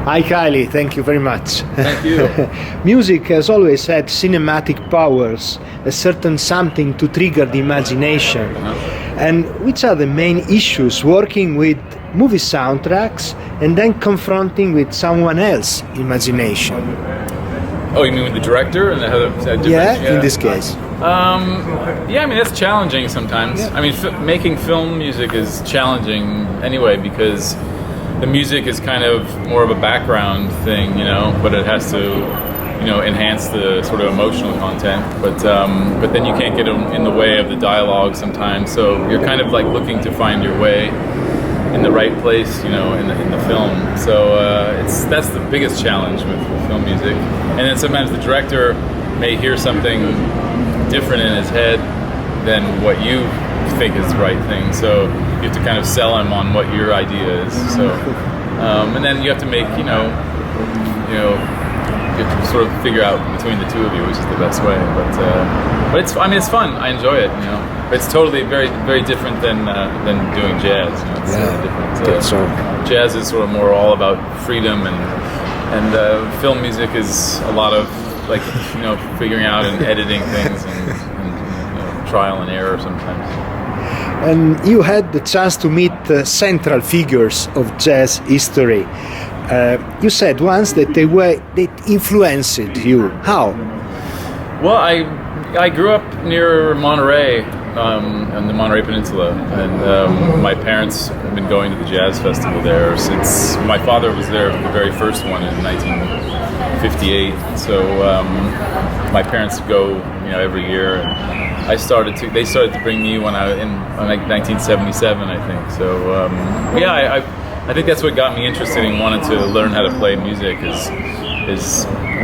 Hi Kylie, thank you very much. Thank you. Music has always had cinematic powers, a certain something to trigger the imagination. And which are the main issues working with movie soundtracks and then confronting with someone else's imagination? Oh, you mean with the director and yeah, in this case. Yeah, I mean that's challenging sometimes. Yeah. I mean, making film music is challenging anyway because the music is kind of more of a background thing, you know, but it has to, you know, enhance the sort of emotional content. But then you can't get in the way of the dialogue sometimes. So you're kind of like looking to find your way in the right place, you know, in the film. So that's the biggest challenge with film music. And then sometimes the director may hear something different in his head than what you think is the right thing. So you have to kind of sell him on what your idea is. So, and then you have to make, you have to sort of figure out between the two of you which is the best way. But it's, I mean, it's fun. I enjoy it. You know, it's totally very, very different than doing jazz. You know, it's different. Jazz is sort of more all about freedom, and film music is a lot of like, you know, figuring out and editing things and you know, trial and error sometimes. And you had the chance to meet central figures of jazz history. You said once that they influenced you. How? Well, I grew up near Monterey, on the Monterey Peninsula, and my parents have been going to the Jazz Festival there since my father was there for the very first one in 1958. So my parents go, you know, every year. And they started to bring me when I in like 1977, I think. So yeah, I think that's what got me interested in wanting to learn how to play music is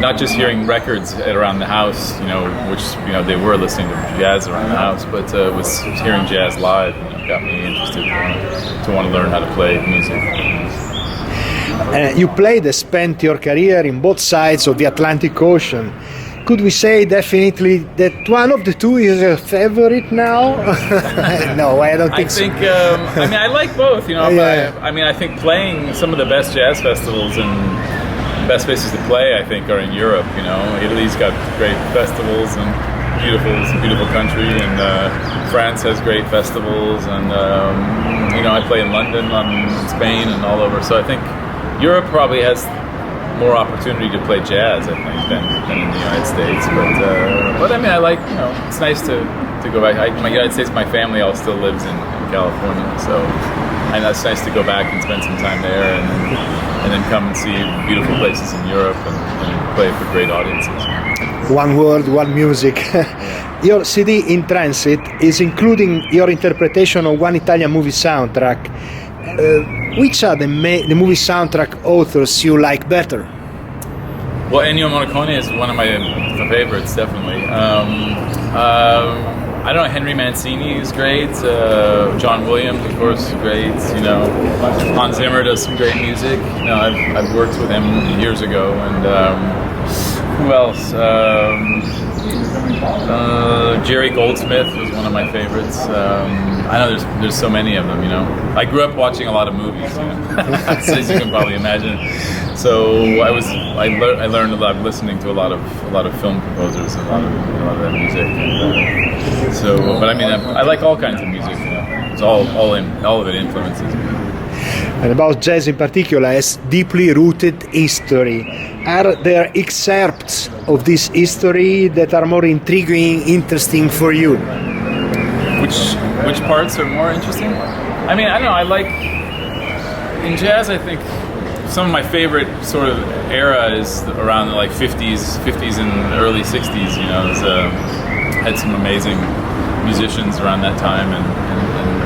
not just hearing records around the house, you know, which, you know, they were listening to jazz around the house, but was hearing jazz live, you know, got me interested to want to learn how to play music. You played and spent your career in both sides of the Atlantic Ocean. Could we say definitely that one of the two is your favorite now? No, I don't think so. I think, I mean, I like both, you know. Yeah. I mean, I think playing some of the best jazz festivals and best places to play, I think, are in Europe, you know. Italy's got great festivals and it's a beautiful country, and France has great festivals, and, you know, I play in London, in Spain, and all over. So I think Europe probably has more opportunity to play jazz, I think, than in the United States. But I mean, I like, you know, it's nice to go back. My United States, my family all still lives in California, so and it's nice to go back and spend some time there, and then come and see beautiful places in Europe and play for great audiences. One word, one music. Your CD In Transit is including your interpretation of one Italian movie soundtrack. Which are the movie soundtrack authors you like better? Well, Ennio Morricone is one of my favorites, definitely. I don't know, Henry Mancini is great. John Williams, of course, is great. You know, Hans Zimmer does some great music. You know, I've worked with him years ago, and who else? Jerry Goldsmith was one of my favorites. I know there's so many of them, you know. I grew up watching a lot of movies, you know, as you can probably imagine. So I learned a lot listening to a lot of film composers and a lot of that music. And, but I mean, I like all kinds of music, you know. It's all of it influences me. And about jazz in particular, has deeply rooted history. Are there excerpts of this history that are more intriguing, interesting for you? Which parts are more interesting? I mean, I don't know. I like in jazz. I think some of my favorite sort of era is around the like 50s and early 60s. You know, had some amazing musicians around that time, and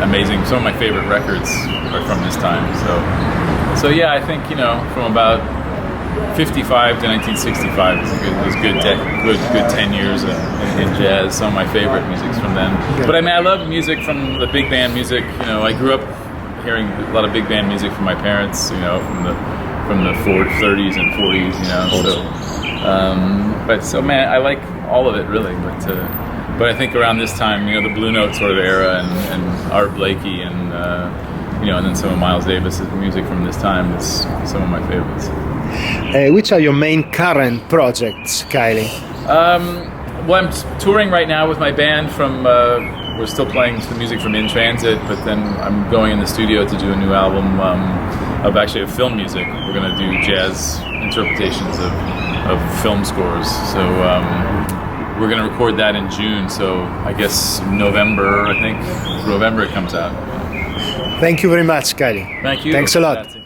amazing. Some of my favorite records are from this time. So yeah, I think, you know, from about 55 to 1965 was good 10 years in jazz. Some of my favorite music's from then. But I mean, I love music from the big band music. You know, I grew up hearing a lot of big band music from my parents. You know, from the 30s and 40s. You know, so man, I like all of it really. But I think around this time, you know, the Blue Note sort of era and Art Blakey and you know, and then some of Miles Davis's music from this time is some of my favorites. Which are your main current projects, Kylie? Well, I'm touring right now with my band from. We're still playing the music from In Transit, but then I'm going in the studio to do a new album of film music. We're going to do jazz interpretations of film scores. So we're going to record that in June. So I guess November it comes out. Thank you very much, Kylie. Thank you. Thanks a lot.